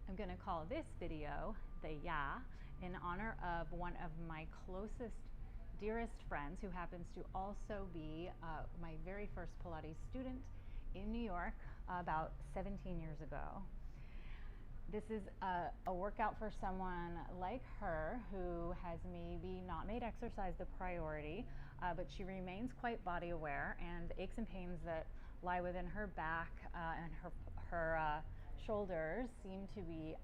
I'm going to call this video the Ya in honor of one of my closest, dearest friends who happens to also be my very first Pilates student in New York about 17 years ago. This is a workout for someone like her who has maybe not made exercise the priority, but she remains quite body aware, and the aches and pains that lie within her back and her shoulders seem to be,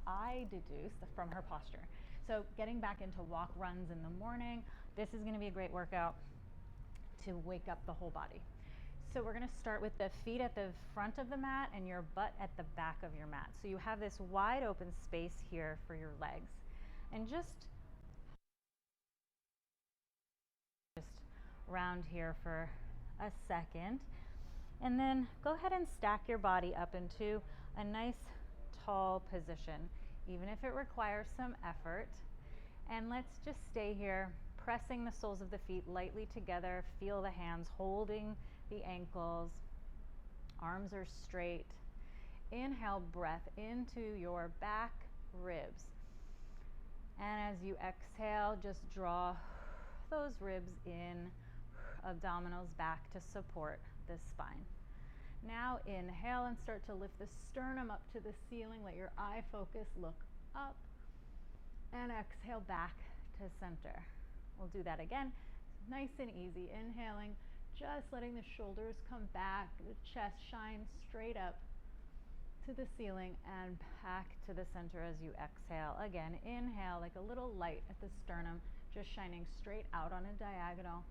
I deduce, from her posture. So getting back into walk runs in the morning, this is going to be a great workout to wake up the whole body. So we're going to start with the feet at the front of the mat and your butt at the back of your mat. So you have this wide open space here for your legs. And just around here for a second. And then go ahead and stack your body up into a nice tall position, even if it requires some effort. And let's just stay here, pressing the soles of the feet lightly together. Feel the hands holding the ankles. Arms are straight. Inhale, breath into your back ribs. And as you exhale, just draw those ribs in, abdominals back to support the spine. Now inhale and start to lift the sternum up to the ceiling. Let your eye focus look up. And exhale back to center. We'll do that again, nice and easy. Inhaling, just letting the shoulders come back, the chest shine straight up to the ceiling and back to the center as you exhale. Again, inhale like a little light at the sternum, just shining straight out on a diagonal.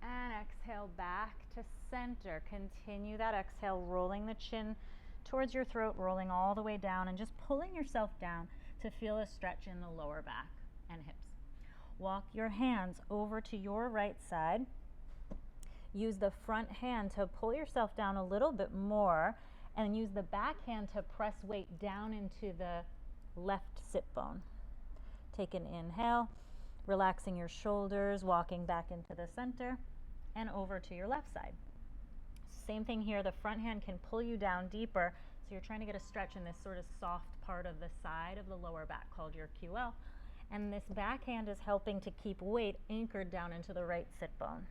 And exhale back to center. Continue that exhale, rolling the chin towards your throat, rolling all the way down and just pulling yourself down to feel a stretch in the lower back and hips. Walk your hands over to your right side. Use the front hand to pull yourself down a little bit more, and use the back hand to press weight down into the left sit bone. Take an inhale, relaxing your shoulders, walking back into the center and over to your left side. Same thing here, the front hand can pull you down deeper, so you're trying to get a stretch in this sort of soft part of the side of the lower back called your QL. And this back hand is helping to keep weight anchored down into the right sit bone.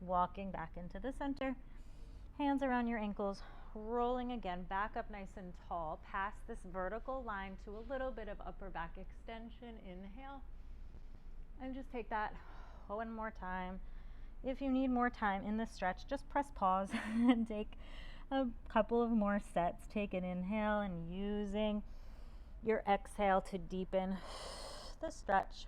Walking back into the center, hands around your ankles, rolling again, back up nice and tall, past this vertical line to a little bit of upper back extension. Inhale, and just take that one more time. If you need more time in this stretch, just press pause and take a couple of more sets. Take an inhale and using your exhale to deepen the stretch.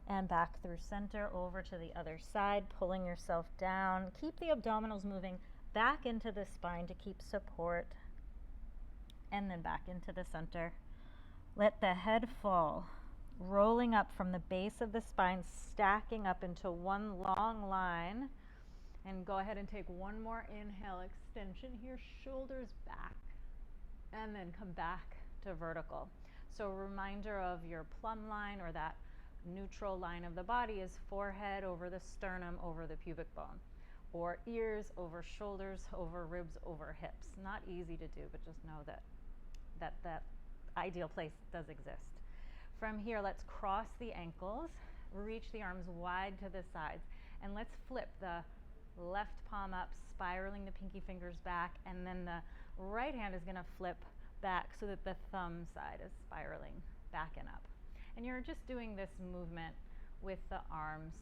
And back through center over to the other side, pulling yourself down. Keep the abdominals moving back into the spine to keep support. And then back into the center. Let the head fall, rolling up from the base of the spine, stacking up into one long line. And go ahead and take one more inhale, extension here, shoulders back, and then come back to vertical. So a reminder of your plumb line, or that neutral line of the body, is forehead over the sternum, over the pubic bone, or ears over shoulders, over ribs, over hips. Not easy to do, but just know that ideal place does exist. From here, let's cross the ankles, reach the arms wide to the sides, and let's flip the left palm up, spiraling the pinky fingers back, and then the right hand is going to flip back so that the thumb side is spiraling back and up. And you're just doing this movement with the arms,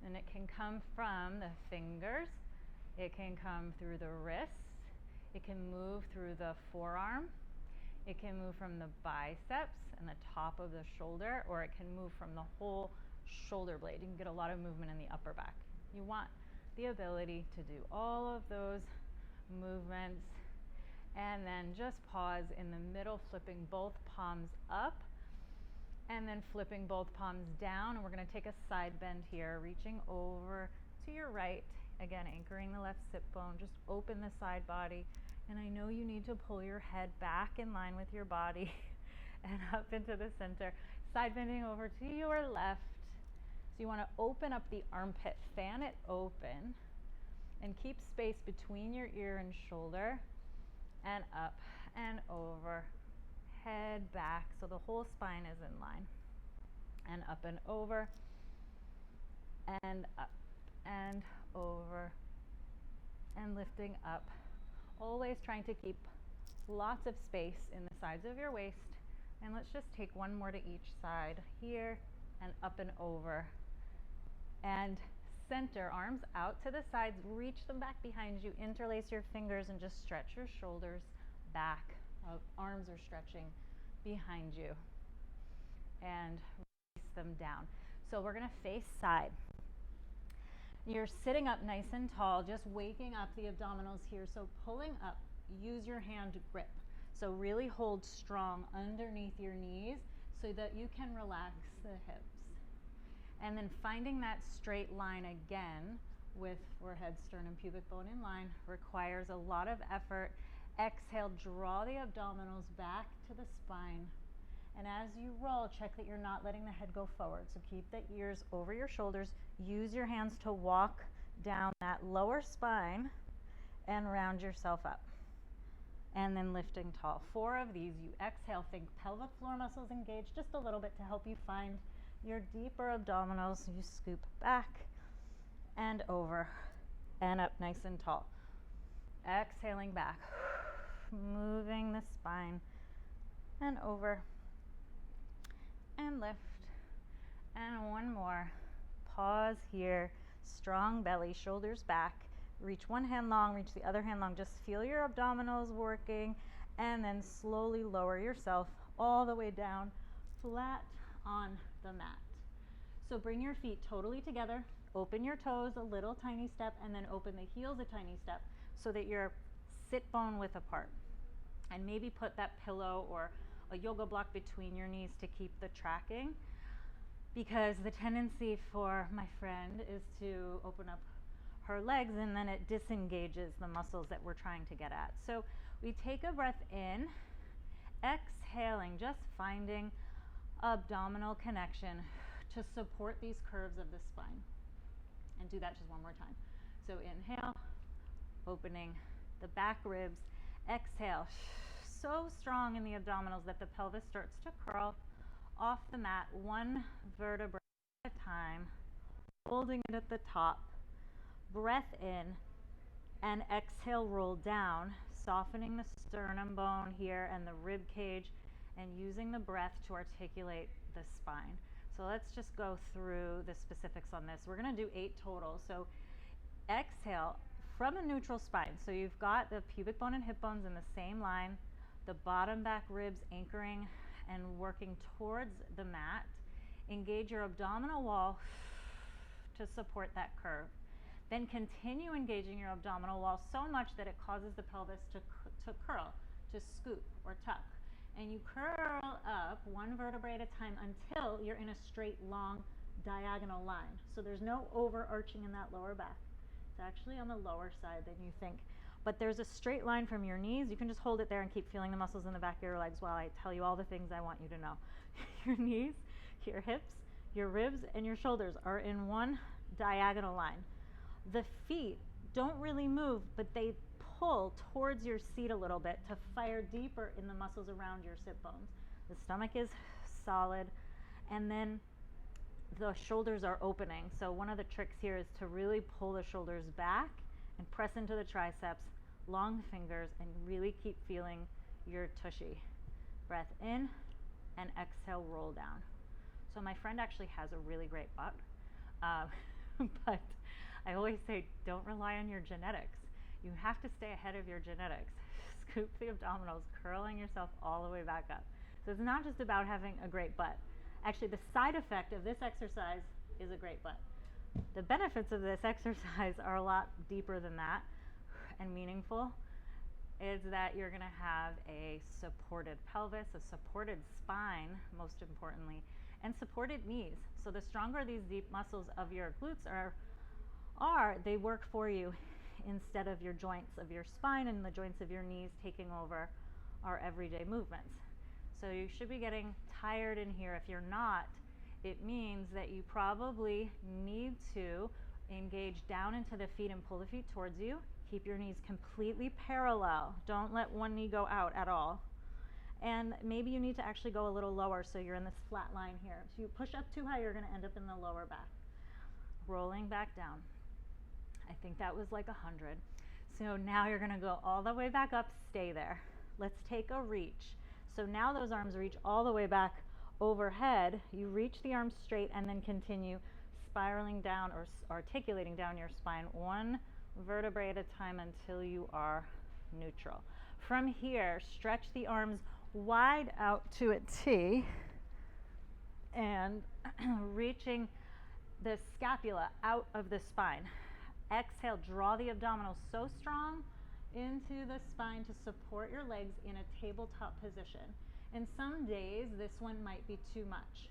and it can come from the fingers, it can come through the wrists, it can move through the forearm, it can move from the biceps and the top of the shoulder, or it can move from the whole shoulder blade. You can get a lot of movement in the upper back. You want the ability to do all of those movements, and then just pause in the middle, flipping both palms up and then flipping both palms down. And we're going to take a side bend here, reaching over to your right, again anchoring the left sit bone. Just open the side body, and I know you need to pull your head back in line with your body and up into the center. Side bending over to your left. So you want to open up the armpit, fan it open, and keep space between your ear and shoulder. and up and over, head back so the whole spine is in line, and up and over, and up and over, and lifting up, always trying to keep lots of space in the sides of your waist. And let's just take one more to each side, here and up and over, and center, arms out to the sides, reach them back behind you, interlace your fingers and just stretch your shoulders back. Arms are stretching behind you, and release them down. So we're gonna face side. You're sitting up nice and tall, just waking up the abdominals here. So pulling up, use your hand to grip. So really hold strong underneath your knees so that you can relax the hips. And then finding that straight line again with forehead, sternum, pubic bone in line requires a lot of effort. Exhale, draw the abdominals back to the spine. And as you roll, check that you're not letting the head go forward. So keep the ears over your shoulders. Use your hands to walk down that lower spine and round yourself up. And then lifting tall. 4 of these. You exhale, think pelvic floor muscles engaged just a little bit to help you find your deeper abdominals. You scoop back and over and up nice and tall. Exhaling back, moving the spine and over and lift. And one more. Pause here. Strong belly, shoulders back. Reach one hand long, reach the other hand long. Just feel your abdominals working, and then slowly lower yourself all the way down, flat on the mat. So bring your feet totally together. Open your toes a little tiny step, and then open the heels a tiny step so that your sit bone width apart. And maybe put that pillow or a yoga block between your knees to keep the tracking, because the tendency for my friend is to open up her legs and then it disengages the muscles that we're trying to get at. So we take a breath in, exhaling, just finding abdominal connection to support these curves of the spine. And do that just one more time. So inhale, opening the back ribs. Exhale, so strong in the abdominals that the pelvis starts to curl off the mat, one vertebra at a time, holding it at the top. Breath in, and exhale, roll down, softening the sternum bone here and the rib cage, and using the breath to articulate the spine. So let's just go through the specifics on this. We're going to do 8 total. So exhale from a neutral spine. So you've got the pubic bone and hip bones in the same line, the bottom back ribs anchoring and working towards the mat. Engage your abdominal wall to support that curve. Then continue engaging your abdominal wall so much that it causes the pelvis to curl, to scoop or tuck. And you curl up one vertebrae at a time until you're in a straight, long, diagonal line. So there's no overarching in that lower back. It's actually on the lower side than you think. But there's a straight line from your knees. You can just hold it there and keep feeling the muscles in the back of your legs while I tell you all the things I want you to know. Your knees, your hips, your ribs, and your shoulders are in one diagonal line. The feet don't really move, but they pull towards your seat a little bit to fire deeper in the muscles around your sit bones. The stomach is solid, and then the shoulders are opening. So one of the tricks here is to really pull the shoulders back and press into the triceps, long fingers, and really keep feeling your tushy. Breath in and exhale, roll down. So my friend actually has a really great butt, but I always say don't rely on your genetics. You have to stay ahead of your genetics. Scoop the abdominals, curling yourself all the way back up. So it's not just about having a great butt. Actually, the side effect of this exercise is a great butt. The benefits of this exercise are a lot deeper than that and meaningful. Is that you're going to have a supported pelvis, a supported spine, most importantly, and supported knees. So the stronger these deep muscles of your glutes are, they work for you instead of your joints of your spine and the joints of your knees taking over our everyday movements. So you should be getting tired in here. If you're not, it means that you probably need to engage down into the feet and pull the feet towards you. Keep your knees completely parallel. Don't let one knee go out at all. And maybe you need to actually go a little lower so you're in this flat line here. If you push up too high, you're going to end up in the lower back. Rolling back down. I think that was like 100. So now you're going to go all the way back up, stay there. Let's take a reach. So now those arms reach all the way back overhead. You reach the arms straight and then continue spiraling down or articulating down your spine one vertebrae at a time until you are neutral. From here, stretch the arms wide out to a T and reaching the scapula out of the spine. Exhale, draw the abdominals so strong into the spine to support your legs in a tabletop position. And some days this one might be too much.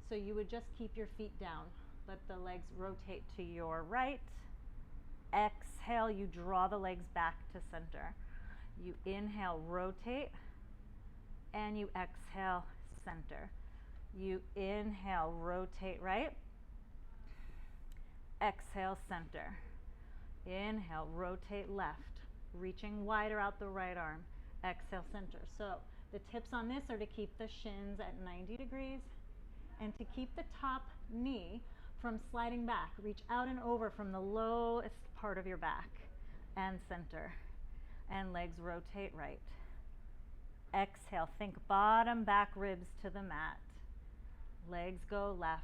So you would just keep your feet down. Let the legs rotate to your right. Exhale, you draw the legs back to center. You inhale, rotate, and you exhale, center. You inhale, rotate right. Exhale, center. Inhale, rotate left, reaching wider out the right arm. Exhale, center. So the tips on this are to keep the shins at 90 degrees and to keep the top knee from sliding back. Reach out and over from the lowest part of your back and center. And legs rotate right. Exhale, think bottom back ribs to the mat. Legs go left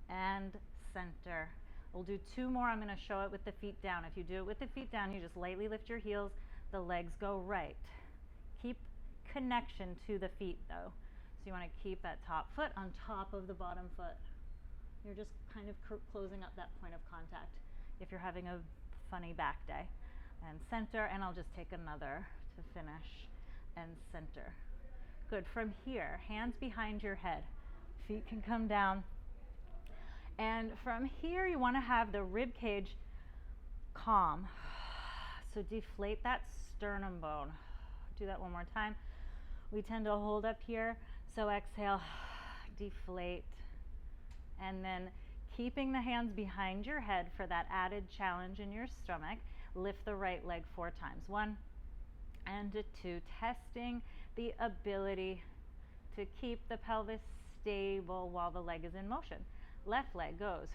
and center. We'll do two more. I'm going to show it with the feet down. If you do it with the feet down, you just lightly lift your heels. The legs go right. Keep connection to the feet though. So you want to keep that top foot on top of the bottom foot. You're just kind of closing up that point of contact if you're having a funny back day. And center, and I'll just take another to finish, and center. Good. From here, hands behind your head. Feet can come down. And from here, you want to have the rib cage calm. So deflate that sternum bone. Do that one more time. We tend to hold up here. So exhale, deflate. And then keeping the hands behind your head for that added challenge in your stomach. Lift the right leg 4 times. 1 and 2. Testing the ability to keep the pelvis stable while the leg is in motion. Left leg goes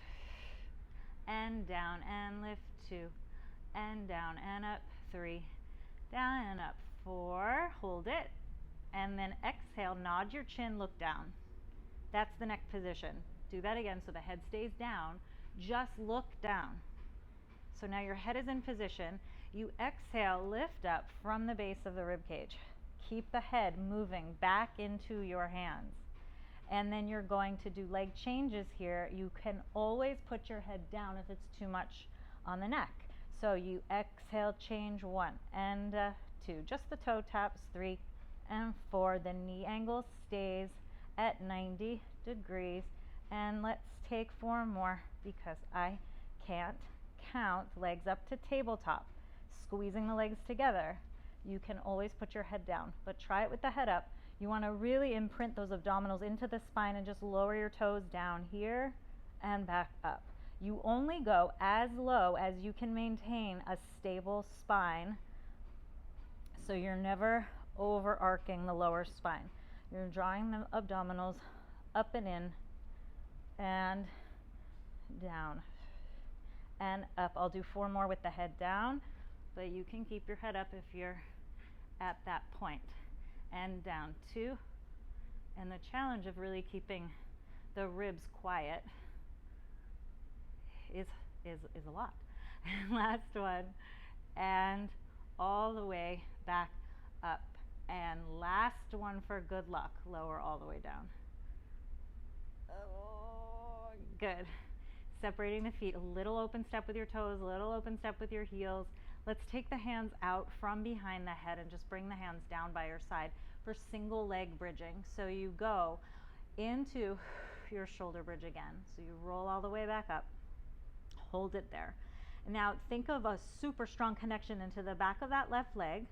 and down and lift 2 and down and up 3, down and up 4. Hold it. And then exhale, nod your chin, look down. That's the neck position. Do that again so the head stays down. Just look down. So now your head is in position. You exhale, lift up from the base of the rib cage. Keep the head moving back into your hands. And then you're going to do leg changes here. You can always put your head down if it's too much on the neck. So you exhale, change 1 and 2. Just the toe taps, 3 and 4. The knee angle stays at 90 degrees. And let's take 4 more because I can't count. Legs up to tabletop, squeezing the legs together. You can always put your head down, but try it with the head up. You want to really imprint those abdominals into the spine and just lower your toes down here and back up. You only go as low as you can maintain a stable spine, so you're never overarching the lower spine. You're drawing the abdominals up and in and down and up. I'll do 4 more with the head down, but you can keep your head up if you're at that point. And down 2. And the challenge of really keeping the ribs quiet is a lot. Last one. And all the way back up. And last one for good luck. Lower all the way down. Oh, good. Separating the feet, a little open step with your toes, a little open step with your heels. Let's take the hands out from behind the head and just bring the hands down by your side for single leg bridging. So you go into your shoulder bridge again. So you roll all the way back up, hold it there. Now think of a super strong connection into the back of that left leg.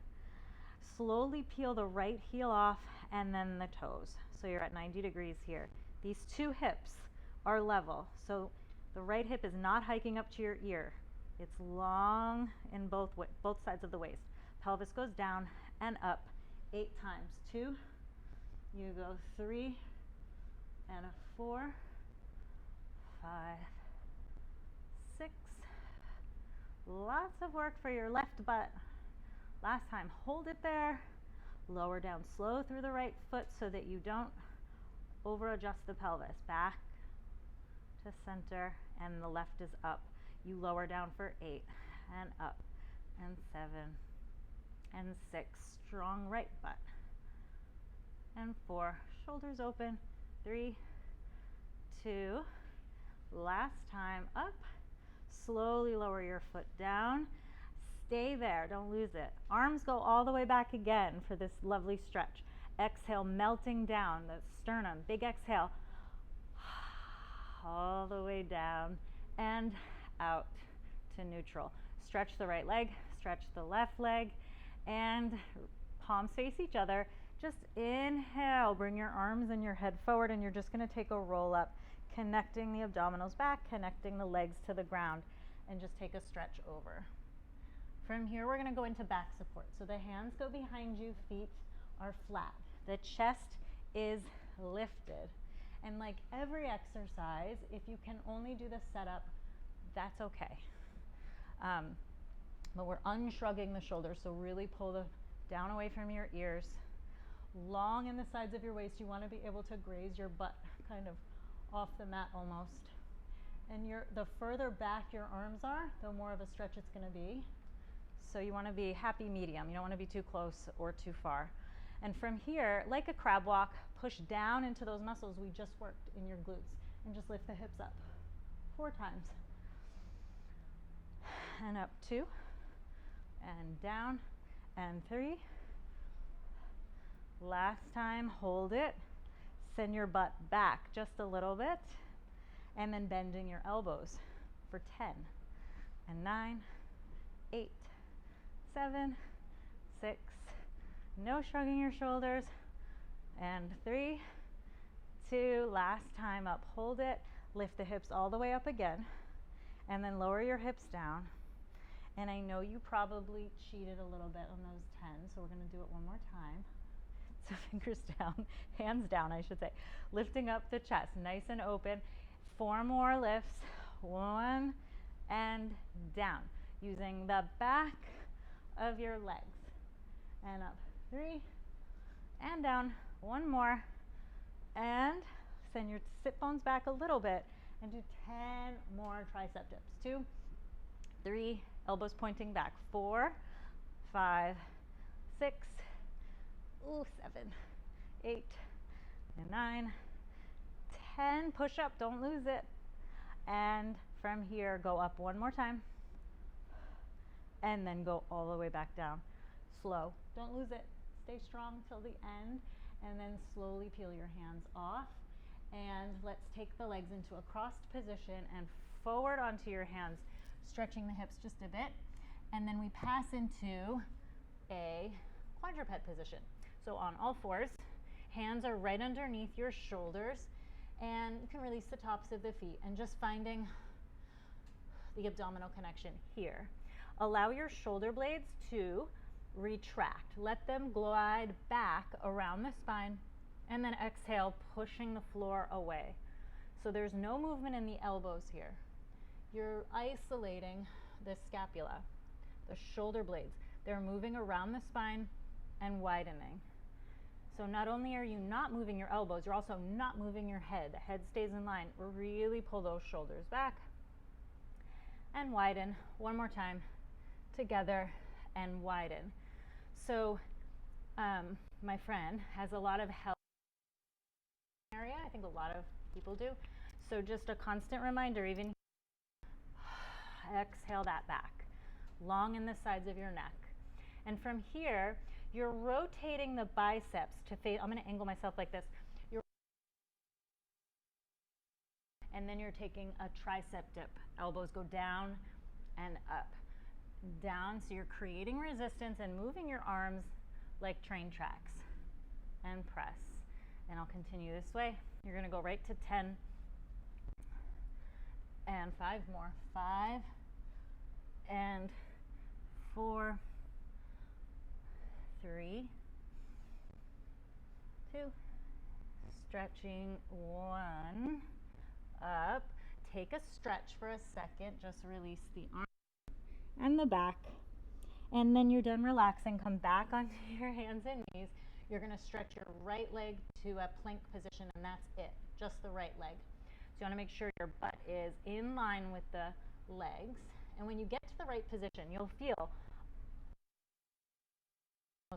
Slowly peel the right heel off and then the toes. So you're at 90 degrees here. These 2 hips are level. So the right hip is not hiking up to your ear. It's long in both sides of the waist. Pelvis goes down and up 8 times. 2, you go 3 and a 4, 5, 6. Lots of work for your left butt. Last time, hold it there. Lower down slow through the right foot so that you don't over adjust the pelvis. Back to center, and the left is up. You lower down for 8 and up, and 7 and 6. Strong right butt, and 4. Shoulders open. 3, 2. Last time, up. Slowly lower your foot down. Stay there, don't lose it. Arms go all the way back again for this lovely stretch. Exhale, melting down the sternum. Big exhale. All the way down and out to neutral. Stretch the right leg, stretch the left leg, and palms face each other. Just inhale, bring your arms and your head forward, and you're just going to take a roll up, connecting the abdominals back, connecting the legs to the ground, and just take a stretch over. From here, we're going to go into back support. So the hands go behind you, feet are flat. The chest is lifted. And like every exercise, if you can only do the setup, that's okay. But we're unshrugging the shoulders, so really pull the down away from your ears. Long in the sides of your waist. You want to be able to graze your butt kind of off the mat almost. And the further back your arms are, the more of a stretch it's going to be. So you want to be happy medium. You don't want to be too close or too far. And from here, like a crab walk, push down into those muscles we just worked in your glutes, and just lift the hips up 4 times. And up 2, and down, and 3. Last time, hold it. Send your butt back just a little bit, and then bending your elbows for 10, and 9, 8, 7, 6. No shrugging your shoulders. And 3, 2. Last time, up. Hold it. Lift the hips all the way up again, and then lower your hips down. And I know you probably cheated a little bit on those 10, so we're going to do it one more time. So fingers down, hands down, I should say. Lifting up the chest, nice and open. 4 more lifts. 1 and down. Using the back of your legs. And up. 3 and down. 1 more. And send your sit bones back a little bit. And do 10 more tricep dips. 2, 3, elbows pointing back. 4, 5, 6, 7, 8, and 9, 10. Push up, don't lose it. And from here, go up 1 more time. And then go all the way back down. Slow, don't lose it. Stay strong till the end. And then slowly peel your hands off. And let's take the legs into a crossed position and forward onto your hands, stretching the hips just a bit. And then we pass into a quadruped position. So on all 4s, hands are right underneath your shoulders, and you can release the tops of the feet and just finding the abdominal connection here. Allow your shoulder blades to retract. Let them glide back around the spine, and then exhale, pushing the floor away. So there's no movement in the elbows here. You're isolating the scapula, the shoulder blades. They're moving around the spine and widening. So not only are you not moving your elbows, you're also not moving your head. The head stays in line. Really pull those shoulders back and widen. 1 more time. Together and widen. So my friend has a lot of health area. I think a lot of people do. So just a constant reminder, even exhale that back. Long in the sides of your neck. And from here, you're rotating the biceps to face. I'm going to angle myself like this. And then you're taking a tricep dip. Elbows go down and up. Down, so you're creating resistance and moving your arms like train tracks. And press. And I'll continue this way. You're going to go right to 10. And 5 more. 5, and 4, 3, 2, stretching 1, up. Take a stretch for a second, just release the arm and the back, and then you're done relaxing. Come back onto your hands and knees. You're going to stretch your right leg to a plank position, and that's it, just the right leg. So you want to make sure your butt is in line with the legs, and when you get to the right position, you'll feel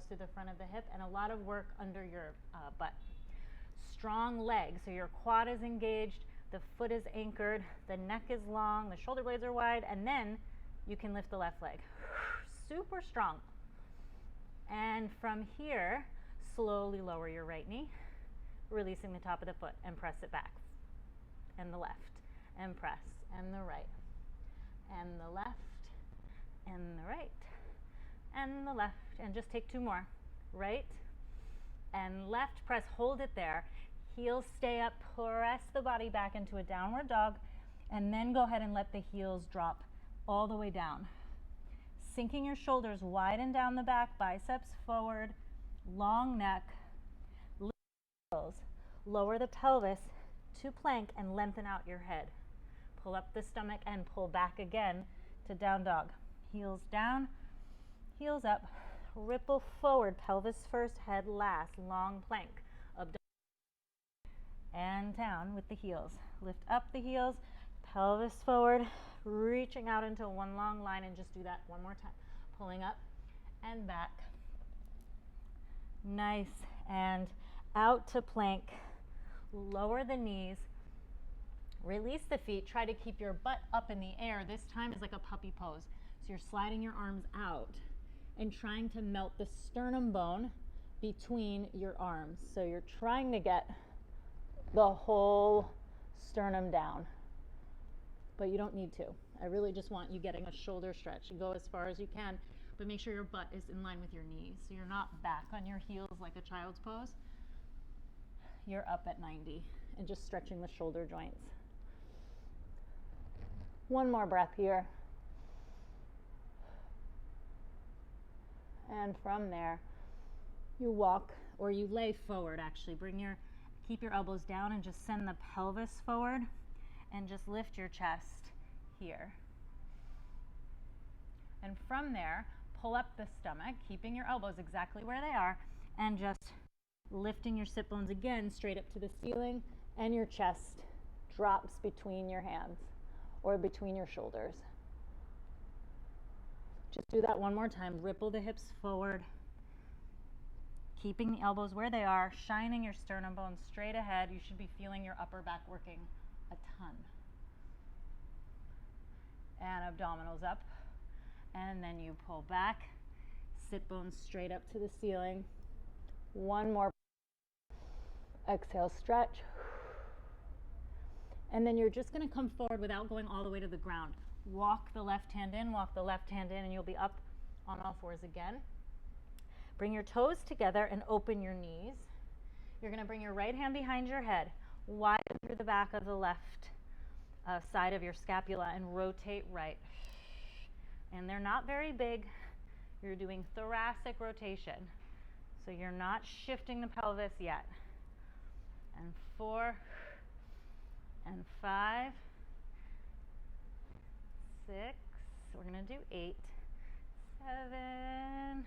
through the front of the hip and a lot of work under your butt. Strong legs, so your quad is engaged, the foot is anchored, the neck is long, the shoulder blades are wide, and then you can lift the left leg. Super strong. And from here, slowly lower your right knee, releasing the top of the foot, and press it back. And the left, and press, and the right, and the left, and the right, and the left, and just take 2 more. Right and left, press, hold it there. Heels stay up, press the body back into a downward dog, and then go ahead and let the heels drop all the way down. Sinking your shoulders wide and down the back, biceps forward, long neck, lift the heels, lower the pelvis to plank and lengthen out your head. Pull up the stomach and pull back again to down dog. Heels down, heels up, ripple forward, pelvis first, head last, long plank, abdomen and down with the heels. Lift up the heels, pelvis forward, reaching out into one long line, and just do that one more time. Pulling up and back. Nice, and out to plank. Lower the knees, release the feet, try to keep your butt up in the air. This time is like a puppy pose. So you're sliding your arms out and trying to melt the sternum bone between your arms. So you're trying to get the whole sternum down, but you don't need to. I really just want you getting a shoulder stretch. You go as far as you can, but make sure your butt is in line with your knees. So you're not back on your heels like a child's pose. You're up at 90 and just stretching the shoulder joints. One more breath here. And from there, you walk, or you lay forward actually. Keep your elbows down and just send the pelvis forward and just lift your chest here. And from there, pull up the stomach, keeping your elbows exactly where they are, and just lifting your sit bones again straight up to the ceiling, and your chest drops between your hands or between your shoulders. Just do that one more time. Ripple the hips forward, keeping the elbows where they are, shining your sternum bones straight ahead. You should be feeling your upper back working a ton. And abdominals up, and then you pull back, sit bones straight up to the ceiling. One more. Exhale, stretch. And then you're just going to come forward without going all the way to the ground. Walk the left hand in, walk the left hand in, and you'll be up on all fours again. Bring your toes together and open your knees. You're going to bring your right hand behind your head, widen through the back of the left side of your scapula, and rotate right. And they're not very big. You're doing thoracic rotation. So you're not shifting the pelvis yet. And 4, and 5, 6, we're going to do 8, 7,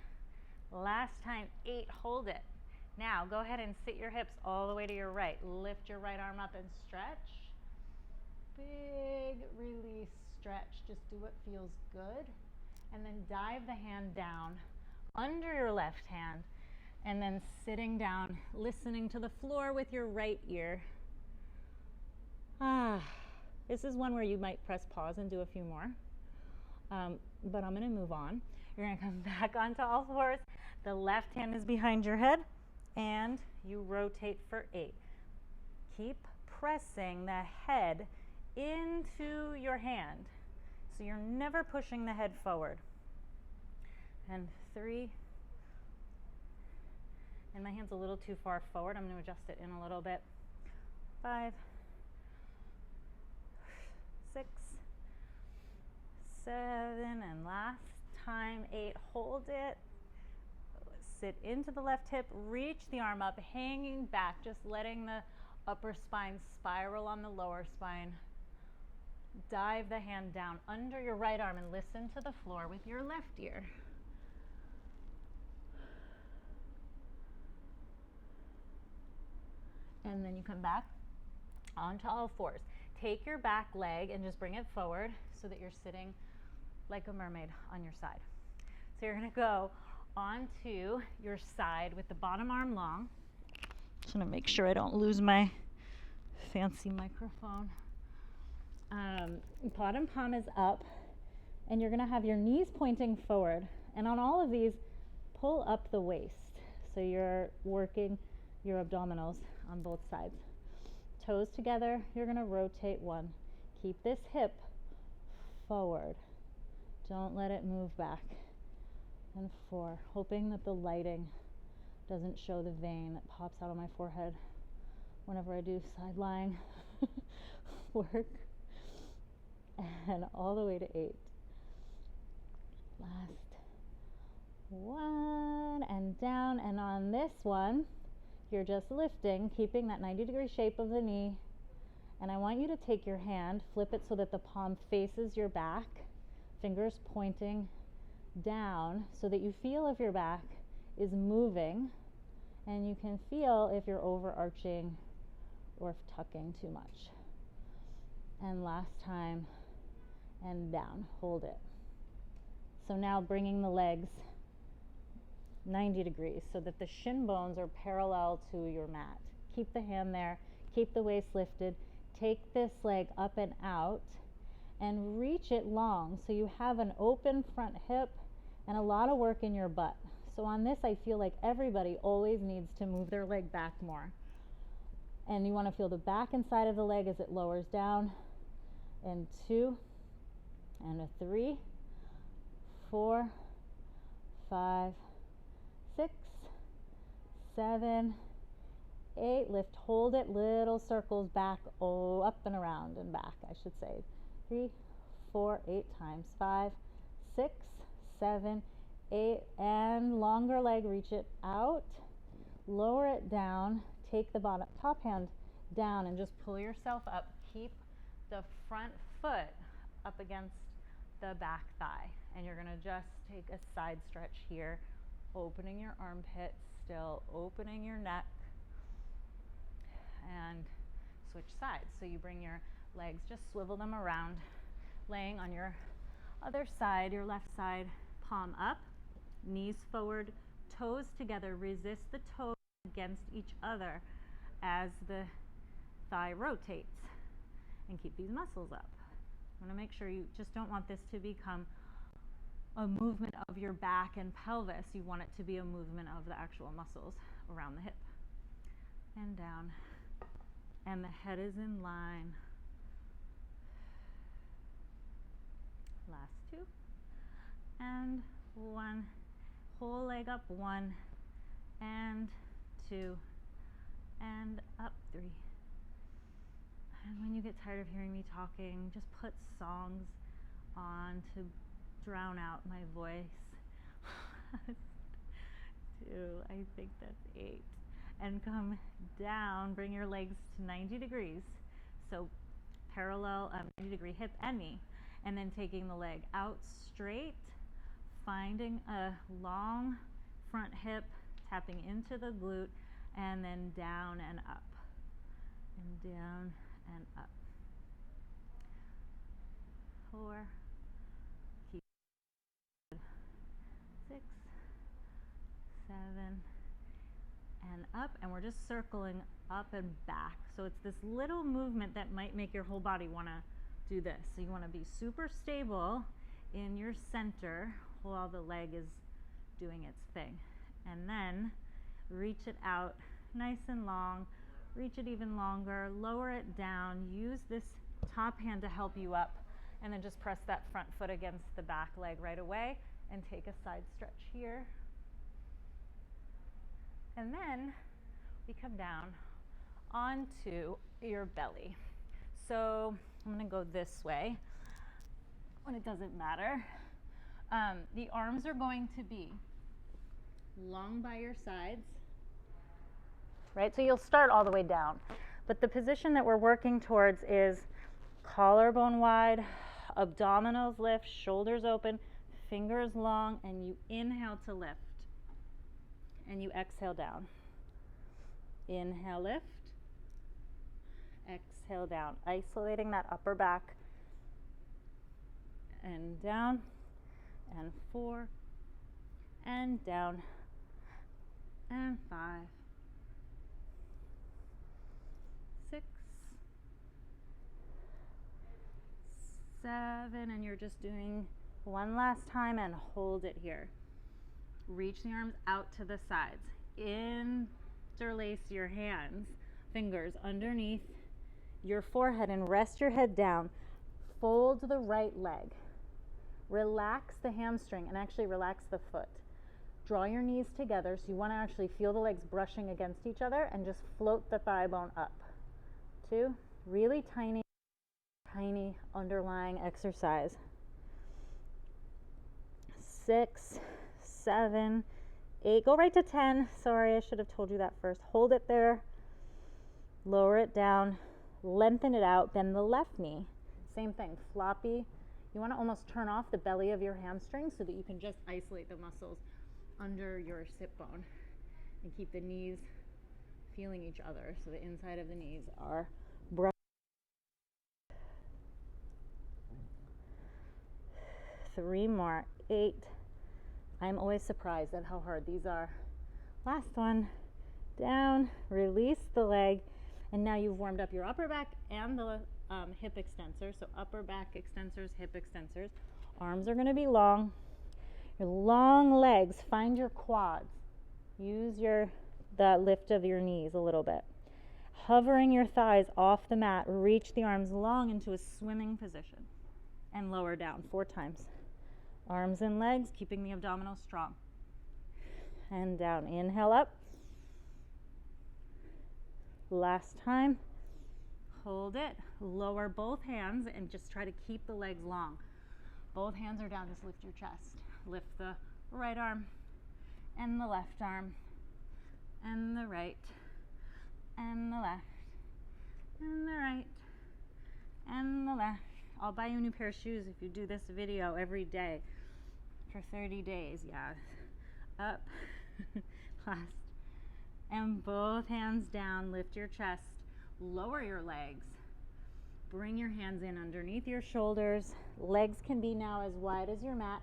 last time 8, hold it. Now go ahead and sit your hips all the way to your right. Lift your right arm up and stretch. Big release, stretch. Just do what feels good. And then dive the hand down under your left hand, and then sitting down, listening to the floor with your right ear. This is one where you might press pause and do a few more. But I'm going to move on. You're going to come back onto all fours. The left hand is behind your head, and you rotate for 8. Keep pressing the head into your hand, so you're never pushing the head forward. And 3, and my hand's a little too far forward. I'm going to adjust it in a little bit. 5, 6, 7, and last time, 8. Hold it. Sit into the left hip, reach the arm up, hanging back, just letting the upper spine spiral on the lower spine. Dive the hand down under your right arm and listen to the floor with your left ear. And then you come back onto all fours. Take your back leg and just bring it forward so that you're sitting like a mermaid on your side. So you're gonna go onto your side with the bottom arm long. Just gonna make sure I don't lose my fancy microphone. Bottom palm is up, and you're gonna have your knees pointing forward. And on all of these, pull up the waist. So you're working your abdominals on both sides. Toes together, you're gonna rotate 1. Keep this hip forward. Don't let it move back. And 4, hoping that the lighting doesn't show the vein that pops out on my forehead whenever I do side lying work. And all the way to 8. Last 1, and down. And on this one, you're just lifting, keeping that 90-degree shape of the knee. And I want you to take your hand, flip it so that the palm faces your back, fingers pointing down, so that you feel if your back is moving, and you can feel if you're overarching or if tucking too much. And last time, and down, hold it. So now bringing the legs 90 degrees so that the shin bones are parallel to your mat. Keep the hand there, keep the waist lifted, take this leg up and out and reach it long so you have an open front hip and a lot of work in your butt. So on this, I feel like everybody always needs to move their leg back more. And you want to feel the back and side of the leg as it lowers down. And 2, and a 3, 4, 5, 6, 7, 8. Lift, hold it, little circles back, up and around and back, I should say. 3, 4, 8 times. 5, 6, 7, 8, and longer leg, reach it out, lower it down, take the bottom top hand down and just pull yourself up. Keep the front foot up against the back thigh, and you're gonna just take a side stretch here, opening your armpit, still opening your neck, and switch sides. So you bring your legs, just swivel them around, laying on your other side, your left side, palm up, knees forward, toes together. Resist the toes against each other as the thigh rotates, and keep these muscles up. I want to make sure you just don't want this to become a movement of your back and pelvis. You want it to be a movement of the actual muscles around the hip. And down. And the head is in line. Last 2. And 1. Whole leg up. 1 and 2 and up. 3. And when you get tired of hearing me talking, just put songs on to drown out my voice. 2, I think that's 8. And come down, bring your legs to 90 degrees. So parallel 90-degree hip and knee. And then taking the leg out straight, finding a long front hip, tapping into the glute, and then down and up. And down and up. 4, keep 6, 7, and up, and we're just circling up and back. So it's this little movement that might make your whole body want to do this. So you want to be super stable in your center while the leg is doing its thing. And then reach it out nice and long. Reach it even longer, lower it down, use this top hand to help you up, and then just press that front foot against the back leg right away and take a side stretch here. And then we come down onto your belly. So I'm going to go this way. when it doesn't matter. The arms are going to be long by your sides, right? So you'll start all the way down, but the position that we're working towards is collarbone wide, abdominals lift, shoulders open, fingers long, and you inhale to lift, and you exhale down. Inhale, lift, exhale down, isolating that upper back, and down, and 4, and down, and 5, 6, 7, and you're just doing one last time, and hold it here. Reach the arms out to the sides. Interlace your hands, fingers underneath your forehead, and rest your head down. Fold the right leg. Relax the hamstring and actually relax the foot. Draw your knees together, so you want to actually feel the legs brushing against each other, and just float the thigh bone up. 2, really tiny underlying exercise. 6, 7, 8, go right to 10. Sorry, I should have told you that first. Hold it there, lower it down, lengthen it out, bend the left knee. Same thing, floppy. You want to almost turn off the belly of your hamstring so that you can just isolate the muscles under your sit bone and keep the knees feeling each other, so the inside of the knees are brushed. 3 more. 8. I'm always surprised at how hard these are. Last one. Down, release the leg, and now you've warmed up your upper back and the hip extensors. So upper back extensors, hip extensors. Arms are going to be long. Your long legs, find your quads. Use the lift of your knees a little bit. Hovering your thighs off the mat, reach the arms long into a swimming position and lower down 4 times. Arms and legs, keeping the abdominals strong. And down. Inhale up. Last time. Hold it. Lower both hands and just try to keep the legs long. Both hands are down. Just lift your chest. Lift the right arm and the left arm and the right and the left and the right and the left. I'll buy you a new pair of shoes if you do this video every day for 30 days. Yeah. Up. Last. And both hands down. Lift your chest. Lower your legs. Bring your hands in underneath your shoulders. Legs can be now as wide as your mat.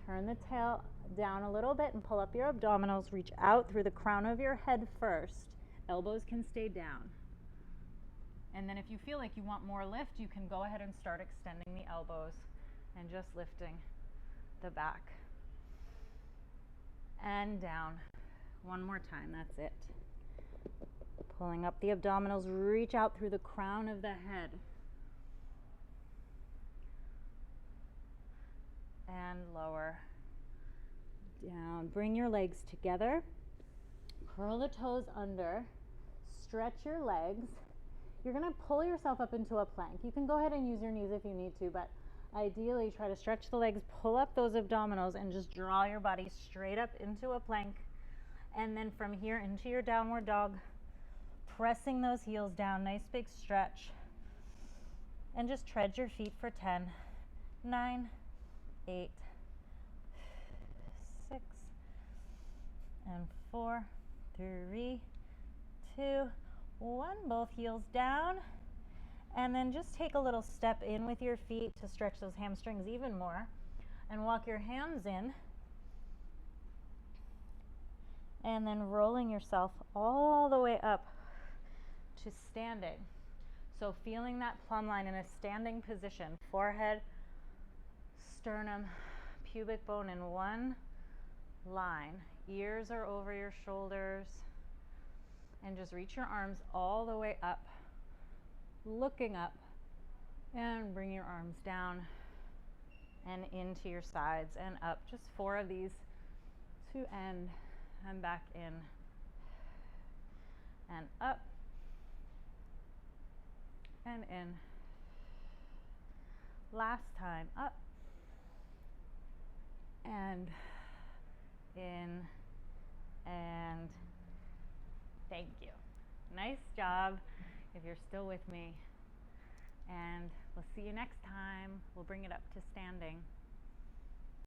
Turn the tail down a little bit and pull up your abdominals. Reach out through the crown of your head first. Elbows can stay down. And then if you feel like you want more lift, you can go ahead and start extending the elbows and just lifting the back. And down. One more time, that's it. Pulling up the abdominals, reach out through the crown of the head. And lower. Down. Bring your legs together. Curl the toes under. Stretch your legs. You're going to pull yourself up into a plank. You can go ahead and use your knees if you need to, but ideally try to stretch the legs, pull up those abdominals, and just draw your body straight up into a plank. And then from here into your downward dog, pressing those heels down, nice big stretch. And just tread your feet for 10, 9, 8, 6, and 4, 3, 2, 1. Both heels down. And then just take a little step in with your feet to stretch those hamstrings even more. And walk your hands in. And then rolling yourself all the way up to standing. So feeling that plumb line in a standing position. Forehead, sternum, pubic bone in one line. Ears are over your shoulders. And just reach your arms all the way up. Looking up. And bring your arms down and into your sides and up. Just 4 of these to end. And back in and up and in. Last time, up and in, and thank you. Nice job if you're still with me. And we'll see you next time. We'll bring it up to standing.